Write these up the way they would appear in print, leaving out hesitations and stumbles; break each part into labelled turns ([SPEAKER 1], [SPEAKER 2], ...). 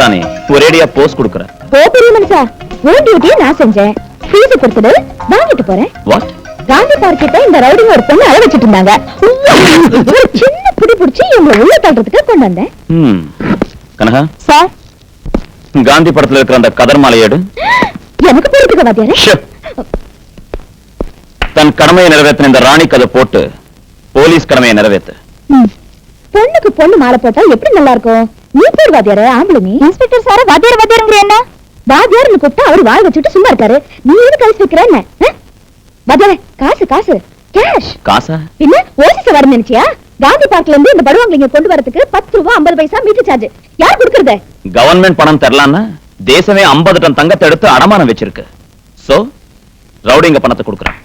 [SPEAKER 1] ராணி ஒரேடியா போஸ்ட் கொடுக்கறேன்.
[SPEAKER 2] ஓ பெரிய மனுஷா, உன் டியூட்டியை நான் செஞ்சேன். ஃபீஸ் கொடுத்துடு, வாங்கிட்டு போறேன்.
[SPEAKER 1] வாட்?
[SPEAKER 2] காந்தி பார்க்கிட்ட இந்த ரவுடிங்க ஒரு பொண்ணு அழ வச்சிட்டு இருந்தாங்க. ஒரு சின்ன புடி புடிச்சு இவங்களை உள்ள தள்ளுறதுக்கு கொண்டு வந்தேன்.
[SPEAKER 1] கனகா
[SPEAKER 2] சார்,
[SPEAKER 1] காந்தி படத்துல இருக்கிற அந்த கதர் மாலையேடு
[SPEAKER 2] எனக்கு போயிட்டு வாத்தியாரே.
[SPEAKER 1] தன் கடமையை நிறைவேற்றின இந்த ராணி கதை போட்டு போலீஸ் கடமையை நிறைவேற்று.
[SPEAKER 2] பொண்ணுக்கு பொண்ணு மாலை போட்டா எப்படி நல்லா இருக்கும்? நீ பேர் வாத்தியாரே, ஆம்பளை நீ. இன்ஸ்பெக்டர் சார் வாத்தியார் வாத்தியாருங்கிற என்ன? வாத்தியார்னு கூப்பிட்டா அவர் வாய் வச்சுட்டு சும்மா இருக்காரு. நீ எது கழிச்சு வைக்கிற என்ன? வாத்தியாரே, காசு காசு கேஷ்.
[SPEAKER 1] காசா?
[SPEAKER 2] பின்ன ஓசிச வர நினைச்சியா? காந்தி பார்க்ல இருந்து இந்த படுவாங்க கொண்டு வரதுக்கு 10 ரூபாய் 50 பைசா மீட்டர் சார்ஜ். யார் கொடுக்கறது?
[SPEAKER 1] கவர்மெண்ட் பணம் தரலான்னா தேசமே 50 டன் தங்கத்தை எடுத்து அடமானம் வச்சிருக்கு. சோ ரவுடிங்க பணத்தை கொடுக்கறான்.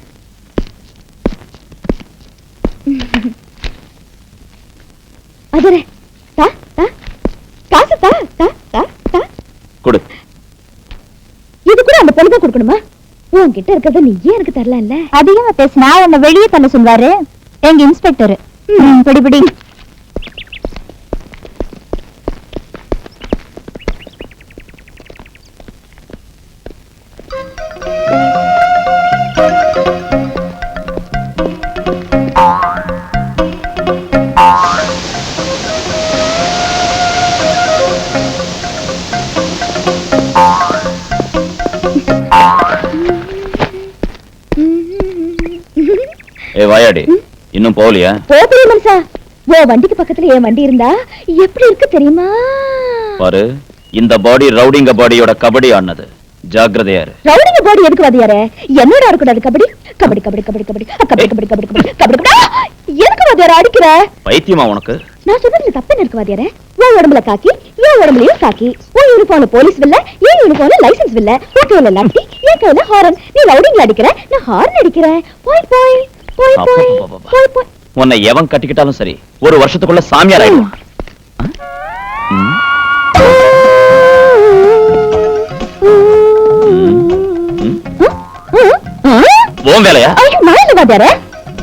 [SPEAKER 2] அதரே தா தா காசு தா தா தா தா
[SPEAKER 1] கொடு.
[SPEAKER 2] இது கூட அந்த பொண்ணு தான் கொடுக்கணுமா? உன்கிட்ட இருக்கிறத நீ ஏன் எனக்கு தரல? இல்ல அதிகமா பேசினா உன்னை வெளியே தள்ள சொல்வாரு எங்க இன்ஸ்பெக்டர். படி படி.
[SPEAKER 1] வாயாடி இன்னும் போகலையா?
[SPEAKER 2] போகலையே மனுஷா. ஓ வண்டிக்கு பக்கத்துல என் வண்டி இருந்தா எப்படி இருக்கு தெரியுமா?
[SPEAKER 1] பாரு, இந்த பாடி ரவுடிங்க பாடியோட கபடி ஆனது. ஜாக்கிரதையா இரு.
[SPEAKER 2] ரவுடிங்க பாடி எதுக்கு வாதியாரே? என்னோட இருக்கக்கூடாது கபடி? கபடி கபடி கபடி கபடி கபடி கபடி கபடி கபடி கபடி. எதுக்கு வாதியாரே அடிக்கிற?
[SPEAKER 1] பைத்தியமா உனக்கு?
[SPEAKER 2] நான் சொல்றதுல தப்பு இருக்கு வாதியாரே. உன் உடம்புல காக்கி, என் உடம்புலயும் காக்கி. உன் யூனிஃபார்ம்ல போலீஸ் வில்ல, என் யூனிஃபார்ம்ல லைசென்ஸ் வில்ல. உன் கையில லாட்டி, என் கையில ஹாரன். நீ ரவுடிங்க அடிக்கிற, நான் ஹாரன் அடிக்கிறேன். போய் போய் போய் போய் போய் போய்.
[SPEAKER 1] உன்னை எவன் கட்டிக்கிட்டாலும் சரி, ஒரு வருஷத்துக்குள்ள சாமியார் ஆயிடுவான். ஓம் வேலையா?
[SPEAKER 2] நான் இல்ல வாத்தியாரே.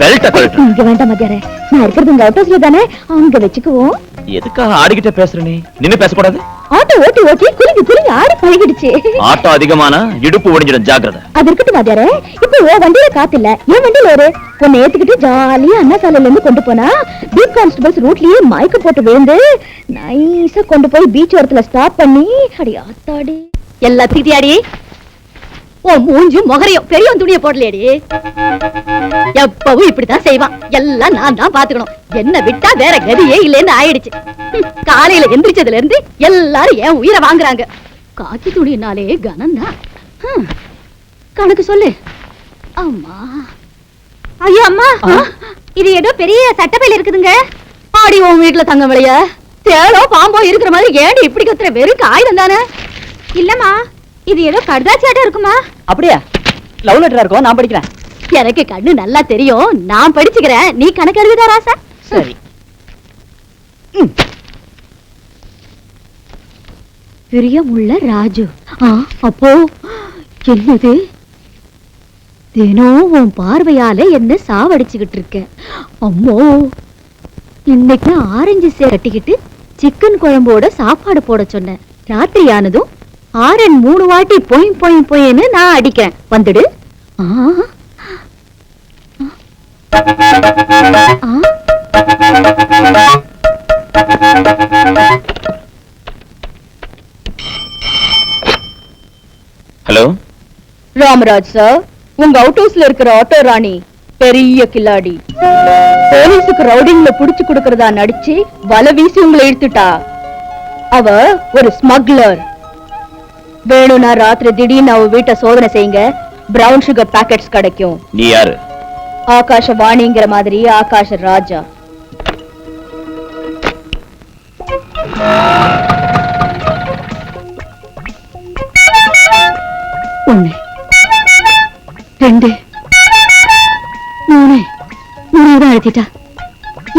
[SPEAKER 1] பெல்ட்ட கழட்டு.
[SPEAKER 2] இங்க வேண்டாம் வாத்தியாரே, நான் இருக்கிறது இங்க அவுட் ஹவுஸ்ல தானே, அங்க வச்சுக்குவோம்.
[SPEAKER 1] எதுக்காக ஆடிக்கிட்ட பேசுற நீ? நின்னு பேசக்கூடாது.
[SPEAKER 2] ஆட்டோ ஓட்டி ஓட்டி குலுங்கி குலுங்கி ஆடி பழகிடுச்சு.
[SPEAKER 1] ஆட்டோ அதிகமான இடுப்பு ஒடிஞ்சிடும், ஜாக்கிரதை. அது
[SPEAKER 2] இருக்கட்டும் வாத்தியாரே. இப்போ ஓ வண்டியில காத்து இல்ல, என் வண்டியில ஒரு உன்னை ஏத்துக்கிட்டு ஜாலியா அண்ணா சாலையில இருந்து கொண்டு போனா பீட் கான்ஸ்டபிள்ஸ் ரூட்லயே மயக்க போட்டு விழுந்து நைஸா கொண்டு போய் பீச் ஓரத்துல ஸ்டாப் பண்ணி அடி ஆத்தாடி எல்லா திட்டியாடி. ஓ மூஞ்சும் முகரையும் பெரியவன் துணியை போடலையடி. எப்பவும் இப்படித்தான் செய்வான். எல்லாம் நான் தான் பாத்துக்கணும். என்ன விட்டா வேற கதியே இல்லைன்னு ஆயிடுச்சு. காலையில எந்திரிச்சதுல இருந்து எல்லாரும் என் உயிரை வாங்குறாங்க. காக்கி துணினாலே கனம்தான். கணக்கு சொல்லு. அம்மா, ஐயோ அம்மா, இது ஏதோ பெரிய சட்டப்பையில இருக்குதுங்க. ஆடி உன் வீட்டுல தங்க விளைய தேளோ பாம்போ இருக்கிற மாதிரி ஏடி இப்படி கத்துற? வெறும் காகிதம் தானே? இல்லம்மா, இது ஏதோ கடுதாச்சியாட்டம் இருக்குமா?
[SPEAKER 3] அப்படியா? லவ் லெட்டரா இருக்கும், நான் படிக்கிறேன்.
[SPEAKER 2] எனக்கு கண்ணு நல்லா தெரியும், நான் படிச்சுக்கிறேன். நீ கணக்கு எழுதுதா ராசா?
[SPEAKER 3] சரி.
[SPEAKER 2] பிரியமுள்ள ராஜு. அப்போ என்னது? தினம் உன் பார்வையால என்ன சாவடிச்சுக்கிட்டு இருக்க. அம்மோ, இன்னைக்கு ஆரஞ்சு சே கட்டிக்கிட்டு சிக்கன் குழம்போட சாப்பாடு போட சொன்னேன். ராத்திரி ஆனதும் ஆரன் 3 வாட்டி போய் போய் போயின்னு நான் அடிக்கிறேன். வந்துடு.
[SPEAKER 1] ஹலோ
[SPEAKER 2] ராமராஜ் சார், உங்க அவுட் ஹவுஸ்ல இருக்கிற ஆட்டோ ராணி பெரிய கில்லாடி. போலீஸுக்கு ரவுடிங்ல புடிச்சு கொடுக்கறதா நடிச்சு வலை வீசி உங்களை இழுத்துட்டா. அவ ஒரு ஸ்மக்லர். வேணும்னா ராத்திரி திடீர்னு அவ வீட்டை சோதனை செய்யுங்க. பிரவுன் சுகர் பாக்கெட்ஸ் கிடைக்கும்.
[SPEAKER 1] நீ யாரு?
[SPEAKER 2] ஆகாஷ வாணிங்கிற மாதிரி ஆகாஷ ராஜா. ஒண்ணு, ரெண்டு, மூணு, மூணாவது அழுத்திட்டா.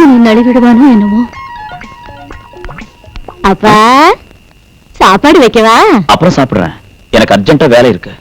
[SPEAKER 2] இனி நழுவிடுவானோ என்னமோ. அப்பா, சாப்பாடு வைக்கவா?
[SPEAKER 1] அப்புறம் சாப்பிடுறேன், எனக்கு அர்ஜென்ட்டா வேலை இருக்கு.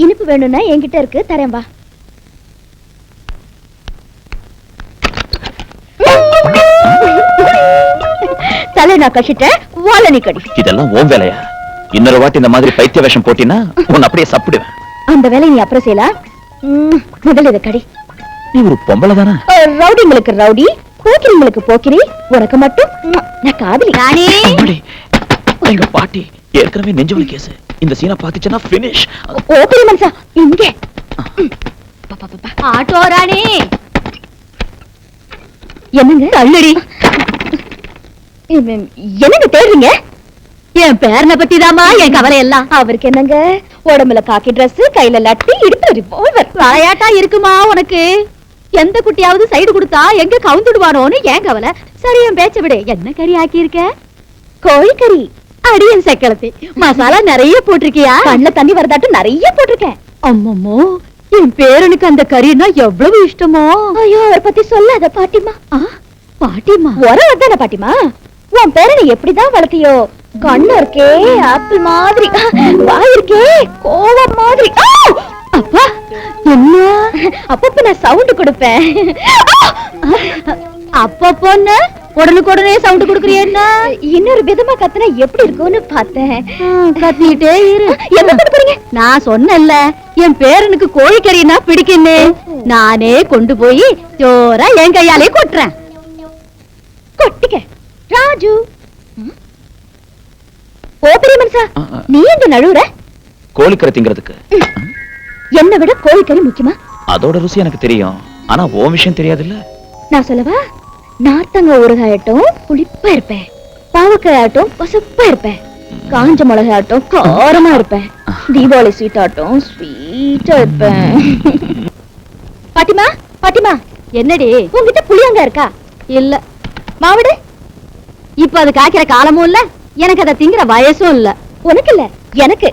[SPEAKER 2] இனிப்பு வேணும்னா என்கிட்ட இருக்கு, தரேன் வா. தலை நான் கட்டிட்டேன், வாழ நீ கடி.
[SPEAKER 1] இதெல்லாம் ஓ வேலையா? இன்னொரு வாட்டி இந்த மாதிரி பைத்திய வேஷம் போட்டினா உன்னை அப்படியே சாப்பிடுவேன்.
[SPEAKER 2] அந்த வேலையை நீ அப்புறம் செய்யலாம். முதல்ல இதை கடி.
[SPEAKER 1] நீ ஒரு பொம்பளை தானே?
[SPEAKER 2] ரவுடிங்களுக்கு ரவுடி, போக்கிரிங்களுக்கு போக்கிரி, உனக்கு மட்டும் நான் காதலி.
[SPEAKER 1] அம்மாடி, எங்க பாட்டி ஏற்கனவே நெஞ்சுவலி கேஸ். இந்த சீனை பாத்துச்சனா ஃபினிஷ்.
[SPEAKER 2] ஓ பெரிய மனுஷா, இங்கே ஆட்டோ ராணி. என்னங்க தள்ளடி? என்னங்க தேடுறீங்க? என் பேரனை பத்தி தாமா என் கவலை எல்லாம். அவருக்கு என்னங்க, உடம்புல காக்கி டிரஸ், கையில லட்டி, இடுப்புல ரிவால்வர். விளையாட்டா இருக்குமா உனக்கு? எந்த குட்டியாவது சைடு கொடுத்தா எங்க கவுந்துடுவானோன்னு ஏன் கவலை. சரி, என் பேச்ச விடு. என்ன கறி ஆக்கி இருக்க? கோழிக்கறி. அடியன் சக்களத்தி மசாலா நிறைய போட்டிருக்கியா? கண்ணுல தண்ணி வரதாட்டும் நிறைய போட்டிருக்கேன். அம்மம்மோ, என் பேரனுக்கு அந்த கறின்னா எவ்வளவு இஷ்டமோ. ஐயோ, அவரை பத்தி சொல்லாத பாட்டிமா. பாட்டிமா உறவதான பாட்டிமா? உன் பேரனை எப்படிதான் வளர்த்தியோ? கண்ணு இருக்கே ஆப்பிள் மாதிரி, வாய் இருக்கே கோவம் மாதிரி. அப்பா என்ன? அப்பப்ப நான் சவுண்ட் கொடுப்பேன். அப்பப்போன்னு உடனுக்குடனே சவுண்ட் கொடுக்குறியேன்னா இன்னொரு விதமா கத்துனா எப்படி இருக்கும்னு பார்த்தேன். கத்திட்டே இரு. என்ன கொடுக்குறீங்க? நான் சொன்னேன்ல, என் பேரனுக்கு கோழிக்கறினா பிடிக்குன்னு. நானே கொண்டு போய் ஜோரா என் கையாலே கொட்டுறேன். கொட்டிக்க ராஜு. ஓ பெரிய மனுஷா, நீ எங்க நழுவுற?
[SPEAKER 1] கோழிக்கறி திங்கிறதுக்கு.
[SPEAKER 2] என்னை விட கோழிக்கறி முக்கியமா?
[SPEAKER 1] அதோட ருசி எனக்கு தெரியும், ஆனா ஓ விஷயம் தெரியாதுல்ல.
[SPEAKER 2] நான் சொல்லவா? நார்த்தங்க ஊறுகாயட்டும் புளிப்பா இருப்பேன், பாவக்காயாட்டும் பசப்பா இருப்பேன், காஞ்ச மிளகாயாட்டும் காரமா இருப்பேன், தீபாவளி ஸ்வீட் ஆட்டும் ஸ்வீட்டா இருப்பேன். பாட்டிமா, பாட்டிமா, என்னடி உங்ககிட்ட புளியங்க இருக்கா? இல்ல. மாவடு? இப்ப அது காய்க்கிற காலமும் இல்ல, எனக்கு அதை திங்கிற வயசும் இல்ல. உனக்கு இல்ல, எனக்கு.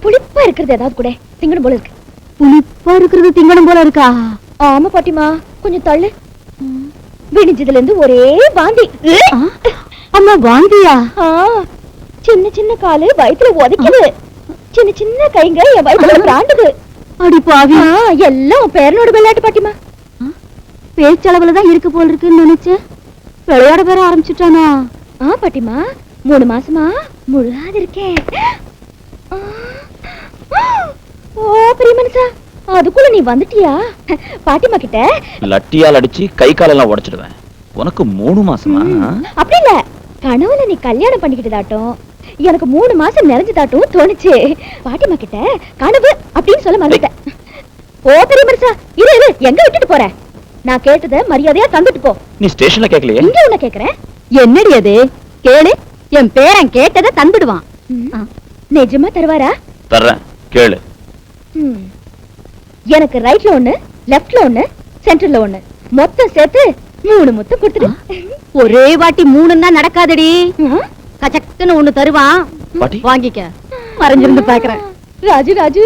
[SPEAKER 2] புளிப்பா இருக்கிறது ஏதாவது கூட திங்கணும் போல இருக்கு. புளிப்பா இருக்கிறது திங்கணும் போல இருக்கா? ஆமா பாட்டிமா, கொஞ்சம் தள்ளு. விடிஞ்சதுல இருந்து ஒரே வாந்தி. அம்மா வாந்தியா? சின்ன சின்ன காலு வயித்துல உதைக்குது, சின்ன சின்ன கைங்க என் வயித்துல பிராண்டுது. அடி பாவி, எல்லாம் பேரனோட விளையாட்டு பாட்டிமா. பேச்சளவுலதான் இருக்கு போல் இருக்குன்னு நினைச்சேன். விளையாட பேர ஆரம்பிச்சுட்டானா? பாட்டிமா, 3 மாசமா முழுகாது இருக்கேன். ஓ பெரிய மனுஷா, அதுக்குள்ள நீ வந்துட்டியா? பாட்டிமா கிட்ட
[SPEAKER 1] லட்டியால் அடிச்சு கை காலெல்லாம் உடைச்சிடுவேன். உனக்கு 3 மாசமா?
[SPEAKER 2] அப்படி இல்ல, கனவுல நீ கல்யாணம் பண்ணிக்கிட்டதாட்டும் எனக்கு 3 மாசம் நிறைஞ்சதாட்டும் தோணுச்சு. பாட்டிமா கிட்ட கனவு அப்படின்னு சொல்ல மறந்துட்டேன். ஓ பெரிய மனுஷா, இரு இரு, எங்க விட்டுட்டு போற? நான் கேட்டத மரியாதையா தந்துட்டு போ.
[SPEAKER 1] நீ ஸ்டேஷன்ல கேக்கலையே?
[SPEAKER 2] இங்க உன்ன கேக்குறேன். என்னடி அது? கேளு, என் பேரன் கேட்டத தந்துடுவான். நிஜமா தருவாரா?
[SPEAKER 1] தர்றேன், கேளு.
[SPEAKER 2] எனக்கு ரைட்ல ஒண்ணு, லெஃப்ட்ல ஒண்ணு, சென்டர்ல ஒண்ணு, மொத்தம் சேர்த்து 3 முத்தம் கொடுத்துடு. ஒரே வாட்டி 3ன்னா நடக்காதடி. கச்சக்குன்னு ஒண்ணு தருவான்,
[SPEAKER 1] பாட்டி
[SPEAKER 2] வாங்கிக்க. மறைஞ்சிருந்து பாக்குறேன். ராஜு ராஜு.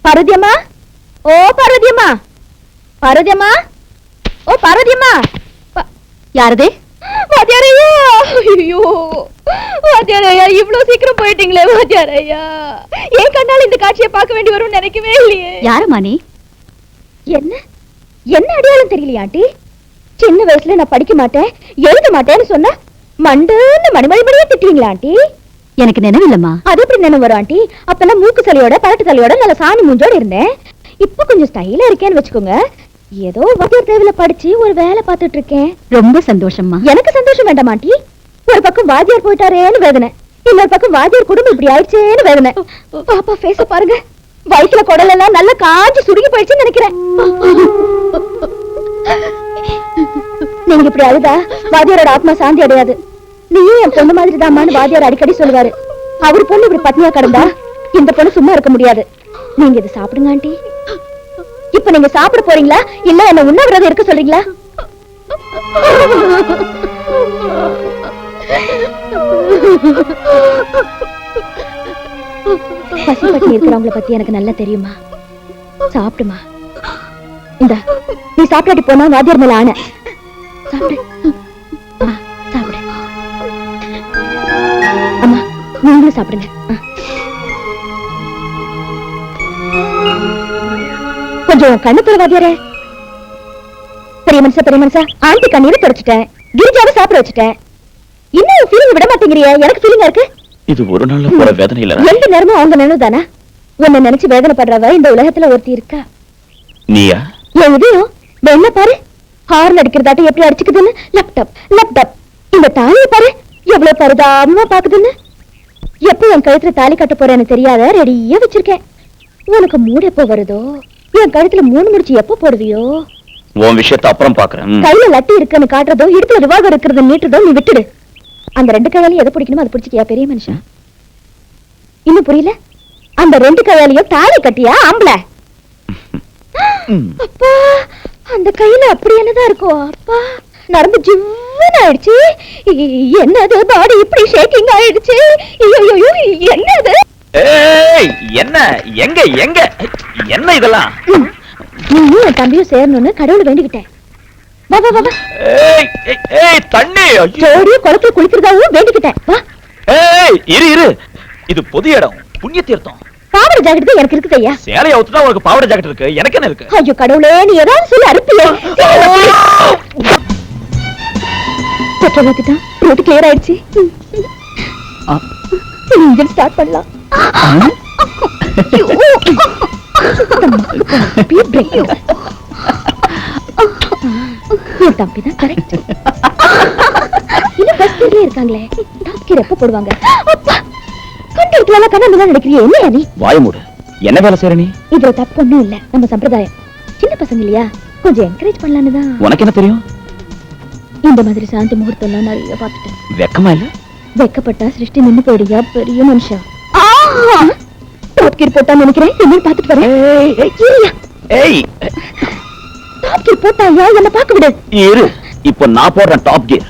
[SPEAKER 2] பார்வதியம்மா, ஓ பார்வதியம்மா, பார்வதியம்மா, ஓ பார்வதியம்மா. யாரது? வாத்தியாரையா. ஐயோ வாத்தியாரையா, இவ்வளவு சீக்கிரம் போயிட்டீங்களே வாத்தியாரையா. ஏன் கண்ணால இந்த காட்சியை பார்க்க வேண்டி வரும் நினைக்கவே இல்லையே. யாருமா நீ? என்ன என்ன அடையாளம் தெரியலையா ஆண்டி? சின்ன வயசுல நான் படிக்க மாட்டேன் எழுத மாட்டேன்னு சொன்ன மண்டுன்னு மணிமணிமணியா திட்டுவீங்களா ஆண்டி? எனக்கு நினைவில்லம்மா. அது எப்படி நினைவு வரும் ஆண்டி? அப்பெல்லாம் மூக்கு சளியோட பரட்டு சளியோட நல்ல சாணி மூஞ்சோட இருந்தேன். இப்ப கொஞ்சம் ஸ்டைலா இருக்கேன்னு வச்சுக்கோங்க. ஏதோ வாத்தியார் தேவையில படிச்சு ஒரு வேலை பார்த்துட்டு இருக்கேன். ரொம்ப சந்தோஷமா. எனக்கு சந்தோஷம் வேண்டாம் ஆண்டி. ஒரு பக்கம் வாத்தியார் போயிட்டாரேன்னு வேதனை, இன்னொரு பக்கம் வாத்தியார் குடும்பம் இப்படி ஆயிடுச்சேன்னு வேதனை. பாப்பா ஃபேஸ பாருங்க, வயிற்றுல குடல் எல்லாம் நல்லா காஞ்சி சுருங்கி போயிடுச்சுன்னு நினைக்கிறேன். நீங்க இப்படி அழுதா வாத்தியாரோட ஆத்மா சாந்தி அடையாது. நீயும் என் பொண்ணு மாதிரி தாமான்னு வாத்தியார் அடிக்கடி சொல்லுவாரு. அவர் பொண்ணு இப்படி பத்னியா கடந்தா இந்த பொண்ணு சும்மா இருக்க முடியாது. நீங்க இதை சாப்பிடுங்க ஆண்டி. இப்ப நீங்க சாப்பிட போறீங்களா இல்ல என்ன உண்ணாவிரதம் இருக்க சொல்றீங்களா? பசி பட்டி இருக்கிறவங்கள பத்தி எனக்கு நல்லா தெரியுமா. சாப்பிடுமா. இந்த நீ சாப்பிடாட்டி போனா வாத்தியார் மேல ஆன. சாப்பிடு சாப்பிடு. நீங்களும் சாப்பிடுங்க. கொஞ்சம் கண்ணு பரவாதியாரே. பெரிய மனுஷா ஆண்டி கண்ணீரை தொடச்சிட்டேன், கிரிஜாவை சாப்பிட வச்சுட்டேன். இன்னும் ஃபீலிங் விட மாட்டேங்கிறியா? எனக்கு ஃபீலிங்கா இருக்கு.
[SPEAKER 1] இது ஒரு நாள்ல போற வேதனை இல்ல.
[SPEAKER 2] எந்த நேரமும் அவங்க நினைவு தானா? உன்னை நினைச்சு வேதனைப்படுறவ இந்த உலகத்துல ஒருத்தி இருக்கா.
[SPEAKER 1] நீயா?
[SPEAKER 2] என் இதயம் என்ன பாரு, ஹார்ன் அடிக்கிறதாட்டம் எப்படி அடிச்சுக்குதுன்னு. Laptop laptop. இந்த தாலியை பாரு எவ்வளவு பரிதாபமா பாக்குதுன்னு. எப்ப என் கழுத்துல தாலி கட்ட போறேன்னு தெரியாத ரெடியா வச்சிருக்கேன். உனக்கு மூடு எப்ப வருதோ, என் கழுத்துல 3 முடிச்சு எப்ப போடுவியோ.
[SPEAKER 1] உன் விஷயத்தை அப்புறம் பாக்குறேன்.
[SPEAKER 2] கையில லட்டி இருக்குன்னு காட்டுறதோ, இடுப்புல ரிவால்வர் இருக்கிறது நீட்டுறதோ நீ விட்டுடு. அந்த 2 கையாலையும் எதை பிடிக்கணுமோ அதை பிடிச்சிக்கியா பெரிய மனுஷன்? இன்னும் புரியல? அந்த 2 கையாலையும் தாலி கட்டியா ஆம்பளை? அப்பா, அந்த கையில அப்படி என்னதான் இருக்கும்? அப்பா, நரம்பு ஜிவ்வுன்னு ஆயிடுச்சு. என்னது பாடி இப்படி ஷேக்கிங் ஆயிடுச்சு? ஐயோ, என்னது?
[SPEAKER 1] ஏய், என்ன எங்க எங்க என்ன இதெல்லாம்?
[SPEAKER 2] நீயும் என் தம்பியும் சேரணும்னு கடவுளை வேண்டிக்கிட்டேன். வா வா வா.
[SPEAKER 1] ஏய் ஏய், ஏய் தண்ணி.
[SPEAKER 2] ஜோடியும் குளத்துல குளிக்கிறதாவும் வேண்டிக்கிட்டேன். வா.
[SPEAKER 1] ஏய் இரு, இது பொது இடம், புண்ணிய தீர்த்தம்.
[SPEAKER 2] பாவாடை ஜாக்கெட் தான் எனக்கு இருக்குது ஐயா.
[SPEAKER 1] சேலைய அவுத்துட்டா உனக்கு பாவாடை ஜாக்கெட் இருக்கு, எனக்கு என்ன இருக்கு?
[SPEAKER 2] ஐயோ கடவுளே, நீ ஏதாவது சொல்லி அறுப்பியே. பெட்ரோல் ஊத்திட்டான், ரோடு கிளியர் ஆயிடுச்சு. இன்ஜின் ஸ்டார்ட் பண்ணலாம். என் தம்பி தான் கரெக்ட். இன்னும் ஃபர்ஸ்ட் கியர்லயே இருக்காங்களே, டாப் கியர் எப்ப போடுவாங்க? அப்பா, கண்டெடுக்கலாம் கண்ணாடி தான் நினைக்கிறியே, என்ன நீ?
[SPEAKER 1] வாய மூடு. என்ன வேலை செய்ற நீ?
[SPEAKER 2] இதுல தப்பு ஒண்ணும் இல்ல, நம்ம சம்பிரதாயம். சின்ன பசங்க இல்லையா, கொஞ்சம் என்கரேஜ் பண்ணலான்னு தான்.
[SPEAKER 1] உனக்கு என்ன தெரியும்?
[SPEAKER 2] இந்த மாதிரி சாந்தி முகூர்த்தம் எல்லாம் நிறைய பார்த்துட்டேன்.
[SPEAKER 1] வெக்கமா இல்ல?
[SPEAKER 2] வெக்கப்பட்டா சிருஷ்டி நின்னு போயிடுயா பெரிய மனுஷா. டாப் கீர் போட்டா நினைக்கிறேன், என்ன பார்த்துட்டு வரேன்.
[SPEAKER 1] ஏய்,
[SPEAKER 2] டாப் கீர் போட்டாயா, என்ன பார்க்க விடு.
[SPEAKER 1] இரு, இப்போ நான் போடுறேன் டாப் கியர்.